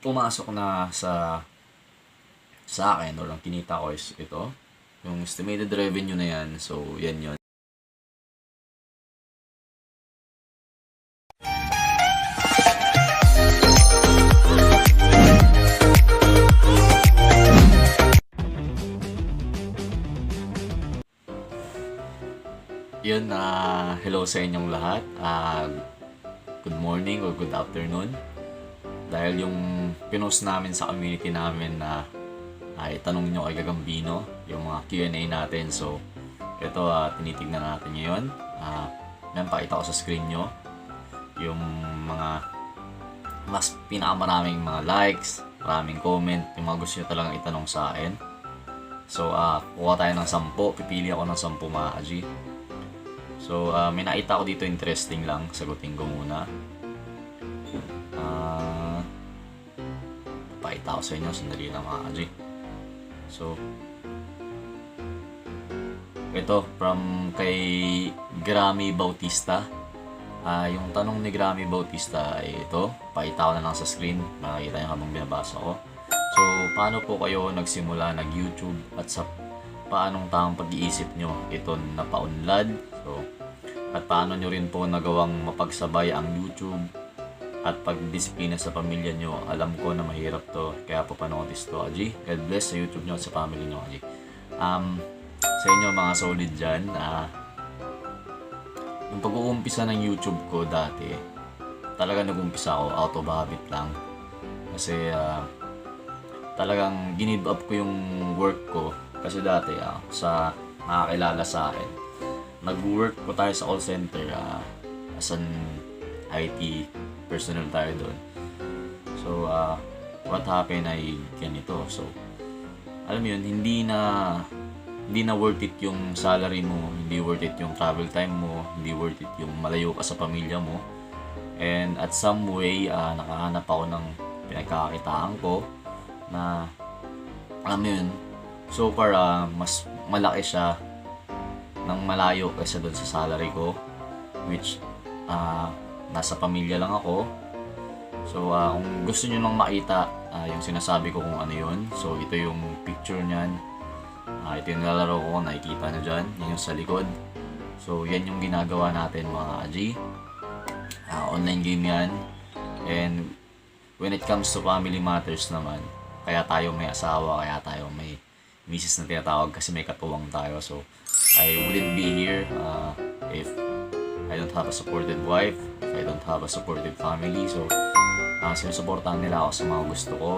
pumasok na sa akin or ang kinita ko is ito. Yung estimated revenue na yan. So, yan yun. Yun, hello sa inyong lahat. Good morning or good afternoon. Dahil yung pinost namin sa community namin na itanong nyo kay Gagambino, yung mga Q&A natin. So, ito tinitignan natin ngayon. Yan, pakita ko sa screen nyo yung mga mas pinakamaraming mga likes, maraming comment, yung mga gusto nyo talagang itanong sa akin. So, kuha tayo ng 10. Pipili ako ng 10 mga G. So, may nakita ko dito interesting lang. Sagutin ko muna. Pakita ko sa inyo. Sandali lang mga G. So, ito from kay Grammy Bautista. Yung tanong ni Grammy Bautista ay ito. Pakita ko na lang sa screen. Makikita nyo habang binabasa ko. So, paano po kayo nagsimula nag-YouTube at sa paanong tamang pag-iisip nyo ito napaunlad? So, at paano nyo rin po nagawang mapagsabay ang YouTube at pagdisiplina sa pamilya nyo? Alam ko na mahirap to, kaya po panotis to, Aji. God bless sa YouTube nyo at sa family nyo, Aji. Sa inyo mga solid dyan, yung pag-uumpisa ng YouTube ko dati, talaga nag-umpisa ako out of habit lang. Kasi talagang ginib up ko yung work ko. Kasi dati, sa nakakilala sa akin, nag-work po tayo sa call center as an IT personnel tayo doon. So, what happened ay ganito. So, alam mo yun, hindi na worth it yung salary mo, hindi worth it yung travel time mo, hindi worth it yung malayo ka sa pamilya mo. And at some way, nakahanap ako ng pinagkakakitaan ko na, alam mo yun, so far, mas malaki siya ng malayo kaysa doon sa salary ko, which nasa pamilya lang ako. So kung gusto nyo lang makita yung sinasabi ko kung ano yun, so ito yung picture nyan, ito yung nilalaro ko, nakikita nyo dyan, yan yung sa likod. So yan yung ginagawa natin mga G. Online game yan. And when it comes to family matters naman, kaya tayo may asawa, kaya tayo may misis na tinatawag kasi may katuwang tayo. So I wouldn't be here if I don't have a supportive wife, if I don't have a supportive family. So, sinusuportahan nila ako sa mga gusto ko.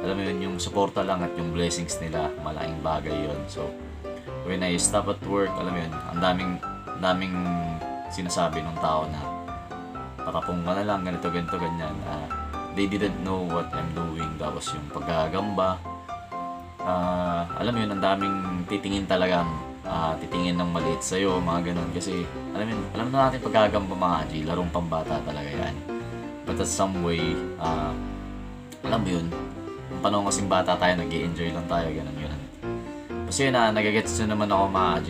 Alam mo yun, yung suporta lang at yung blessings nila, malaking bagay yun. So, when I stop at work, alam mo yun, ang daming sinasabi ng tao na patapong ka na lang, ganito, ganyan. They didn't know what I'm doing. Tapos yung paggagamba. Alam mo yun, ang daming titingin talaga, titingin ng maliit sa'yo, mga ganun. Kasi, alam na natin paggagamba mga G, larong pambata talaga yan. But at some way, alam mo yun, yung panahon kasing bata tayo, nag-i-enjoy lang tayo, ganun. Kasi nagagets nyo naman ako mga G.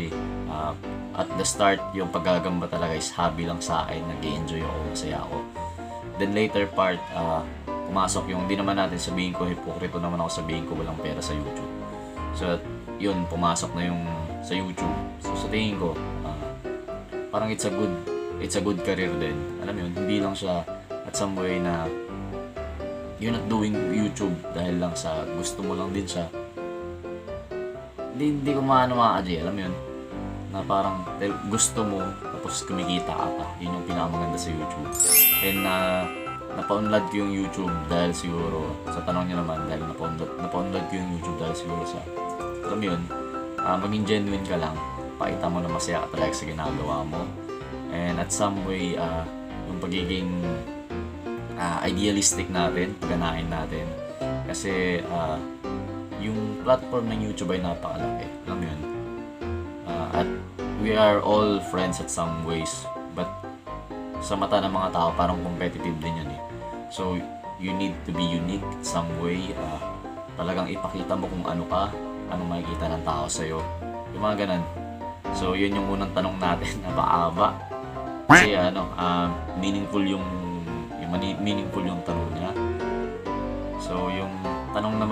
At the start, yung paggagamba talaga is hobby lang sa akin, nag-i-enjoy ako, masaya ako. Then later part, pumasok yung, hindi naman natin sabihin ko, hipokrito naman ako sabihin ko walang pera sa YouTube. So, yun, pumasok na yung sa YouTube. So, sa tingin ko, parang it's a good career din. Alam mo yun, hindi lang siya at some way na you're not doing YouTube dahil lang sa gusto mo lang din siya. Hindi ko maano mga Ajay, alam mo yun, na parang gusto mo tapos kumikita ka pa. Yun yung pinakamaganda sa YouTube. And napaunlad ko yung YouTube dahil siguro, sa tanong niya naman, dahil napaunlad ko yung YouTube dahil siguro sa, alam mo yun, maging genuine ka lang, pakita mo na masaya ka talaga sa ginagawa mo. And at some way, yung pagiging idealistic natin, pagganahin natin. Kasi yung platform ng YouTube ay napakalaki. Alam mo yun? At we are all friends at some ways. But sa mata ng mga tao, parang competitive din yun eh. So, you need to be unique at some way. Talagang ipakita mo kung ano ka, anong makikita ng tao sa'yo. Yung mga ganun. So, yun yung unang tanong natin. Napakahaba. Kasi meaningful yung tanong niya.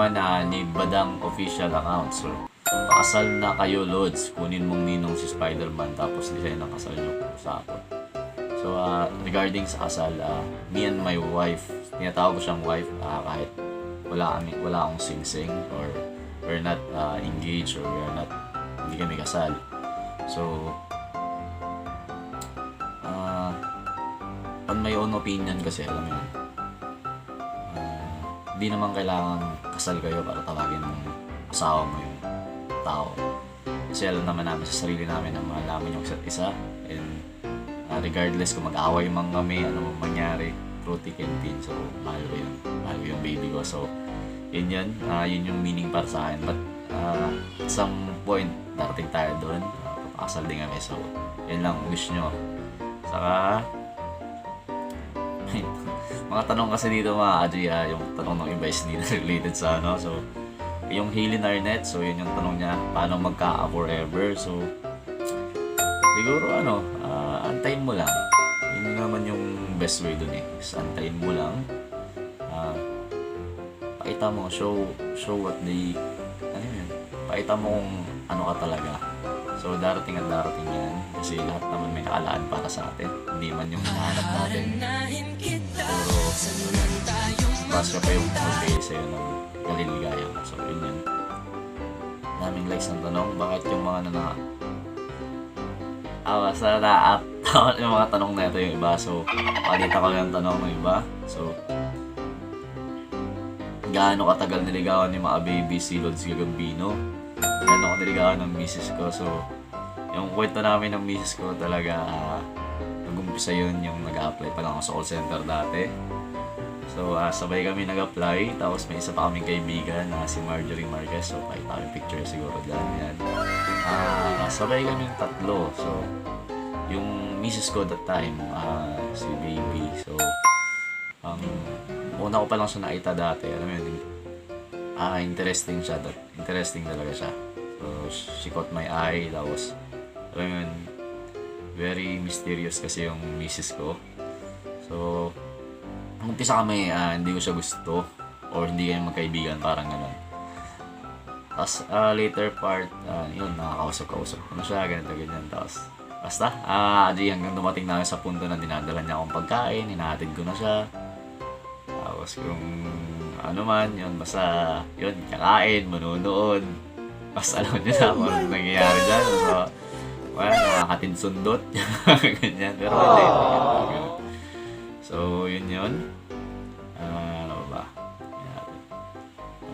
naman ni Badang official account. So, pakasal na kayo, Lods. Kunin mong ninong si Spider-Man tapos design ng kasal nyo sa ako. So, regarding sa kasal, me and my wife, tinatawag ko siyang wife kahit wala akong sing-sing or we're not engaged or hindi kami kasal. So, on my own opinion kasi, alam mo yun, hindi naman kailangan kasal kayo para tawagin mong asawa mo yung tao. Kasi alam naman namin sa sarili namin na mahal namin yung isa't isa, and regardless kung mag-away man kami, ano man mangyari, through thick and thin, so mahal ko yun. Mahal ko yung baby ko. So, yun yung meaning para sa akin. But at some point, darating tayo doon, papakasal din kami. So, yun lang wish nyo. Saka, mga tanong kasi dito mga Aji, yung tanong ng iba is hindi related sa ano. So, yung Hailey Arnett, so yun yung tanong niya, paano magka-forever. So, siguro antayin mo lang. Yun naman yung best way dun is antayin mo lang. Pakita mo, show what they, pakita mo kung ano ka talaga. So, darating at darating yan. Kasi lahat naman may nakalaan para sa atin. Hindi man yung hinahanap natin. Pero, basta pa yung okay sa'yo ng kaliligaya mo. So, yun yan. Daming likes ng tanong, bakit yung mga basta na-at yung mga tanong na ito yung iba. So, palita ko yung tanong ng iba. So, gaano katagal niligawan ni mga baby si Lods Gagambino? Gaano ko niligawan ng misis ko? So, yung kwento namin ng misis ko talaga, nag-umpisa yun yung nag-a-apply pa lang ako sa call center dati. So, sabay kami nag-apply, tapos may isa pa kaming kaibigan na si Marjorie Marquez. So, pakita kami picture siguro dyan. Yan. Sabay kaming tatlo. So, yung misis ko that time, si baby. So, una ko pa lang siya nakita dati. Alam mo yun, interesting siya. Interesting talaga siya. So, she caught my eye. Tapos, alam mo yun, very mysterious kasi yung misis ko. So, umpisa kami, hindi ko siya gusto or hindi kami magkaibigan, parang gano'n. Tapos later part, yun, nakakausap ko na siya, ganyan. Tapos basta, hanggang dumating na sa punto na dinadala niya akong pagkain, hinahatid ko na siya. Tapos kung ano man, yun, basta yun, kakain, manunood. Basta alam niyo na kung ano nangyayari dyan. So, well, nakakatid sundot, ganyan. Pero hindi. So, yun. Ano ba?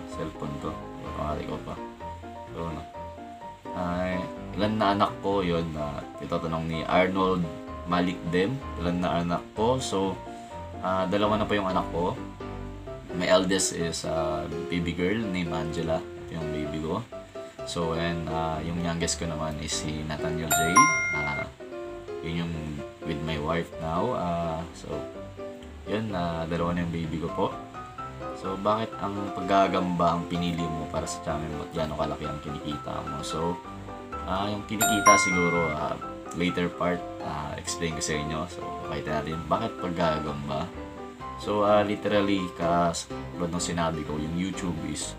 Cellphone to. Pangari ko pa. So, ilan na anak ko? Yun. Ito tanong ni Arnold Malikdem. Ilan na anak ko? So, dalawa na po yung anak ko. My eldest is baby girl named Angela. Ito yung baby ko. So, and yung youngest ko naman is si Nathaniel J. Yun yung with my wife now. So, yun, dalawa na yung baby ko po. So, bakit ang paggagamba ang pinili mo para sa channel mo at gano'ng kalaki ang kinikita mo? So, yung kinikita siguro, later part, explain ko sa inyo. So, pakita natin bakit paggagamba. So, literally, tulad ng sinabi ko, yung YouTube is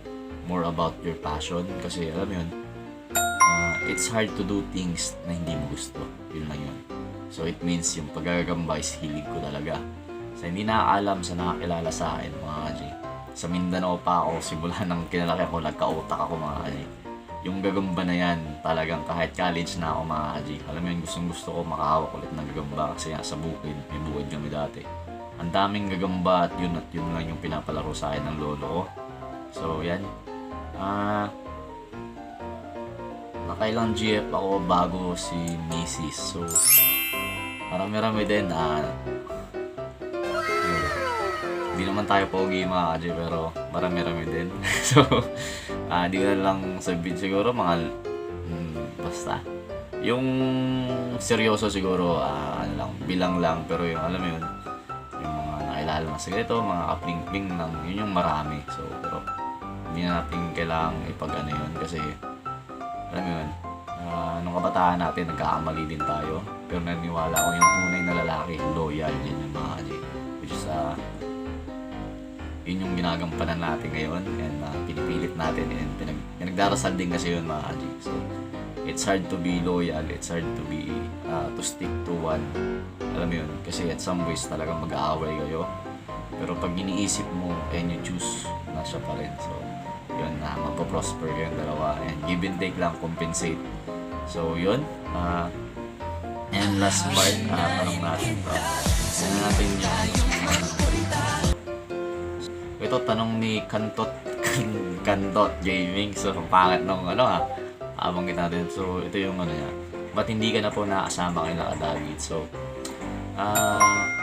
more about your passion. Kasi, alam mo yun, it's hard to do things na hindi mo gusto. Yun lang yun. So, it means yung paggagamba is hilig ko talaga. So, hindi nakakaalam sa nakakilala sa akin, mga kaji. Sa Mindanao pa ako, simula nang kinalaki ako, nagka-utak ako, mga kaji. Yung gagamba na yan, talagang kahit college na ako, mga kaji. Alam mo yun, gustong-gusto ko makahawak ulit ng gagamba kasi sa bukid, may bukid kami dati. Ang daming gagamba at yun lang yung pinapalaro sa akin ng lolo ko. So, yan. Nakailang GF ako bago si Mrs. So, marami-rami din. Hindi naman tayo pogi mga kaji, pero marami-rami din. So, di ko na lang sabihin siguro mga basta. Yung seryoso siguro, bilang lang, pero yung alam mo yun, yung mga nakilala na sigurito, mga kapling-pling lang, yun yung marami. So, pero hindi na natin kailangang ipag-ano yun kasi, alam mo yun, nung kabataan natin, nagkakamali din tayo. Pero naniwala ko yung tunay na lalaki, loyal, yun yung mga kaji. Which is, yun yung ginagampanan natin ngayon, and pinipilit natin, and pinagdarasal din kasi yun mga G. So it's hard to be loyal, it's hard to be to stick to one, alam mo yun, kasi at some ways talagang mag-aaway kayo, pero pag iniisip mo and you choose na siya pa rin, so yun, magpo-prosper yung dalawa, and give and take lang, compensate. So yun, and last part, tanong natin to. Tanong natin yung ito, tanong ni Kantot Gaming. So pangit nung abanggit natin. So ito yung niya, ba't hindi ka na po nakasama kay Kadagit? So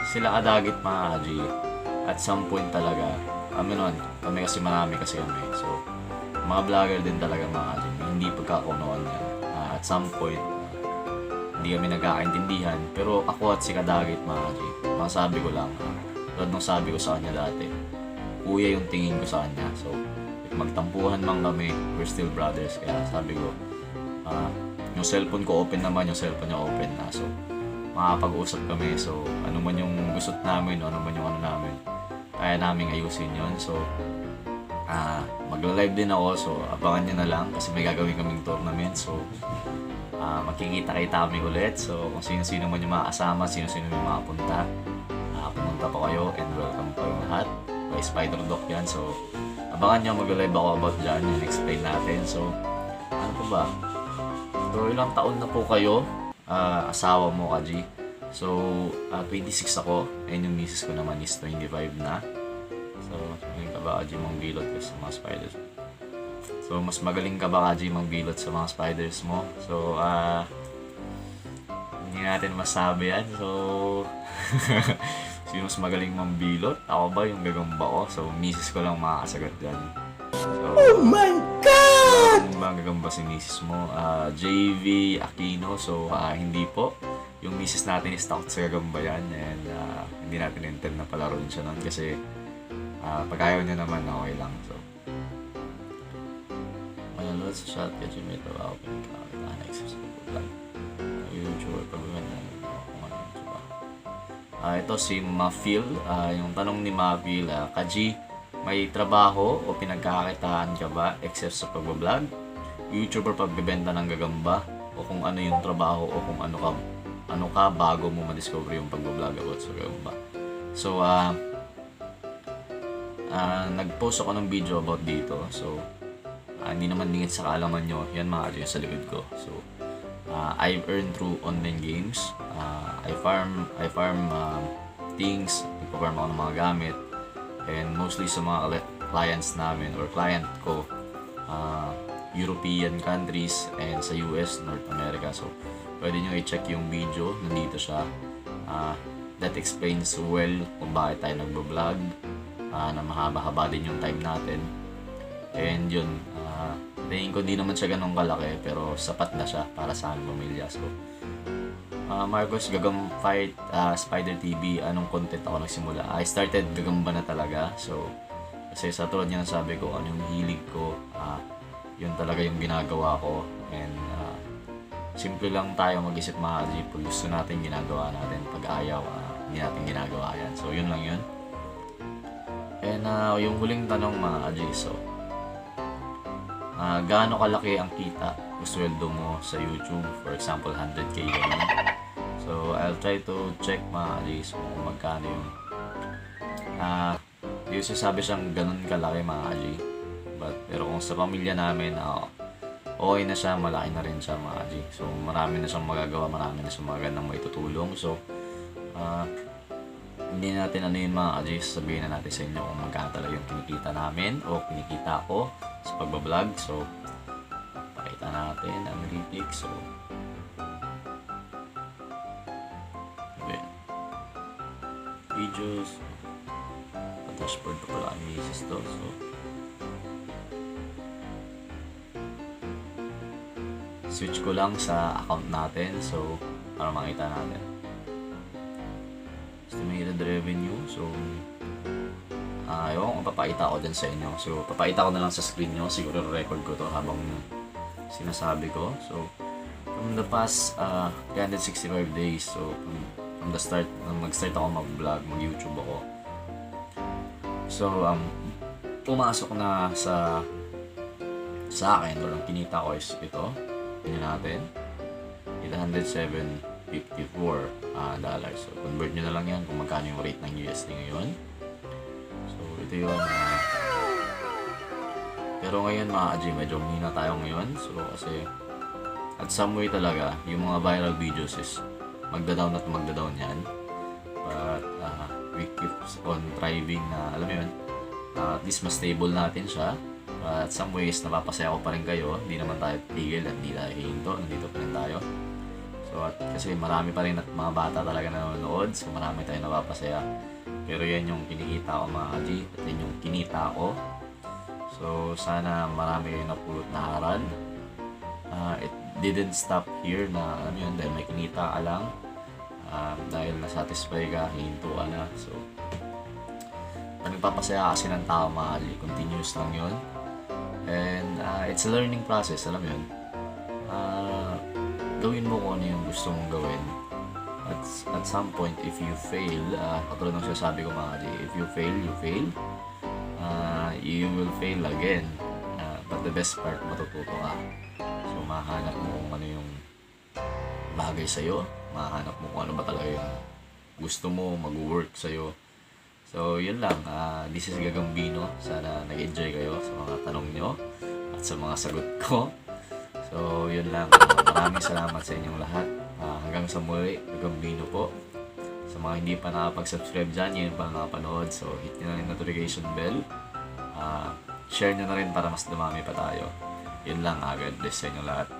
sila Kadagit mga G, at some point talaga kami kasi marami kasi kami, so mga vlogger din talaga mga G, hindi pagkakaunawan yan. At some point hindi kami nagkakaintindihan, pero ako at si Kadagit mga G, masabi ko lang, tulad nung sabi ko sa kanya dati, kuya yung tingin ko sa kanya. So magtampuhan man kami, we're still brothers. Kaya sabi ko, yung cellphone ko open naman, yung cellphone niya open na. So makapag-usap kami. So ano man yung gusot namin, ano man yung namin, kaya namin ayusin yun. So magla-live din ako, so abangan nyo na lang kasi may gagawin kaming tournament. So makikita-kita kami ulit. So kung sino-sino man yung makakasama, sino-sino yung makapunta, pumunta pa kayo, and welcome pa yung lahat. By Spider Doc yan. So abangan nyo, mag-live ako about dyan and explain natin. So ano po ba, so ilang taon na po kayo, asawa mo G? So 26 ako, and yung misis ko naman is 25 na. So magaling ka ba G mong bilot sa mga spiders? So mas magaling ka ba G mong bilot sa mga spiders mo? So hindi natin masabi yan. So sino mas magaling mambilot? Ako ba yung gagamba ko? So misis ko lang makakasagot dyan. So, oh my God! Ano ba ang gagamba si misis mo? JV Aquino. So hindi po. Yung misis natin is takot sa gagamba yan, and hindi natin intend na palaroin siya nun kasi pag ayaw niya naman, okay lang. So mayroon sa shot kasi may trabaho pinagkakita na exercise ko lang. YouTuber pag-uwan na ito si Mafil. Yung tanong ni Mafil, Kaji, may trabaho o pinagkakakitaan ka ba except sa pagbablog? YouTuber pagbebenta ng gagamba? O kung ano yung trabaho, o kung ano ka bago mo ma-discover yung pagbablog about sa gagamba? So nag-post ako ng video about dito. So hindi naman dingit sa kaalaman nyo, yan mga yung sa likod ko. So I've earned through online games. I farm things, nagpa-farm ako ng mga gamit, and mostly sa mga clients namin or client ko, European countries and sa US, North America. So pwede nyo i-check yung video, nandito siya. That explains well kung bakit tayo nagbablog, na mahaba-haba din yung time natin. And yun, tingin ko di naman siya ganun kalaki, pero sapat na siya para sa aming pamilya. So Marcos Gagam Fight Spider TV, anong content ako nagsimula? I started gagamba na talaga. So kasi sa tulad niya sabi ko, ano yung hilig ko, yun talaga yung ginagawa ko. And simple lang tayo mag-isip mga G, pag gusto natin ginagawa natin, pag ayaw hindi natin ginagawa yan. So yun lang yun. And yung huling tanong mga G, so gaano kalaki ang kita o sweldo mo sa YouTube? For example, 100k ganun. So I'll try to check mga G, so kung magkano yung hindi ko sabi siyang ganun kalaki mga G, pero kung sa pamilya namin, okay na siya, malaki na rin siya mga G. So marami na siyang magagawa, marami na siyang magandang maitutulong. So hindi natin yung mga G, sabihin na natin sa inyo kung magkano talaga yung kinikita namin o kinikita ko sa pagbablog. So pakita natin ang analytics. So videos, dashboard pa pala ang misis to. So switch ko lang sa account natin, so para makita natin estimated revenue. So ewan kung papakita ko din sa inyo. So papakita ko na lang sa screen nyo, siguro record ko to habang sinasabi ko. So from the past 365 days, so from the start, nung mag-start ako mag-vlog, mag-YouTube ako, So, pumasok na sa akin, or ang kinita ko is ito. Tingnan natin. $807.54 dollars. So, convert nyo na lang yan kung magkano yung rate ng USD ngayon. So, ito yun. Pero ngayon mga ka-G, medyo humina tayo ngayon. So, kasi at some way talaga, yung mga viral videos is magda-down at magda-down yan. But, we keep on thriving na, alam mo yun, at least mas stable natin siya. But some ways, napapasaya ko pa rin kayo. Hindi naman tayo tigil at hindi tayo hihinto. Nandito pa rin tayo. So, at kasi marami pa rin at mga bata talaga na nanonood. So, marami tayong napapasaya. Pero yan yung kinikita ko mga ka-G. At yan yung kinita ko. So, sana marami kayong napulot na aral. It didn't stop here na, alam yun, dahil may kinita ka lang. Dahil nasatisfy ka, hihinto ka na. So, nagpapasaya kasi ng tao mga ka-G. Continuous lang yun. And it's a learning process, alam mo yun. Gawin mo kung ano yung gusto mong gawin. At some point, if you fail, katulad ng sinasabi ko mga ka-G, if you fail, you fail. You will fail again. But the best part, matututo ka. So, mahanap mo kung ano yung bagay sa'yo. Mahanap mo kung ano ba talaga yung gusto mo, mag-work sa'yo. So, yun lang. This is Gagambino. Sana nag-enjoy kayo sa mga tanong nyo at sa mga sagot ko. So, yun lang. Maraming salamat sa inyong lahat. Hanggang sa muli, Gagambino po. Sa mga hindi pa nakapag-subscribe dyan, yun pa nakapanood. So, hit nyo na yung notification bell. Share nyo na rin para mas dumami pa tayo. Yun lang. God bless sa inyong lahat.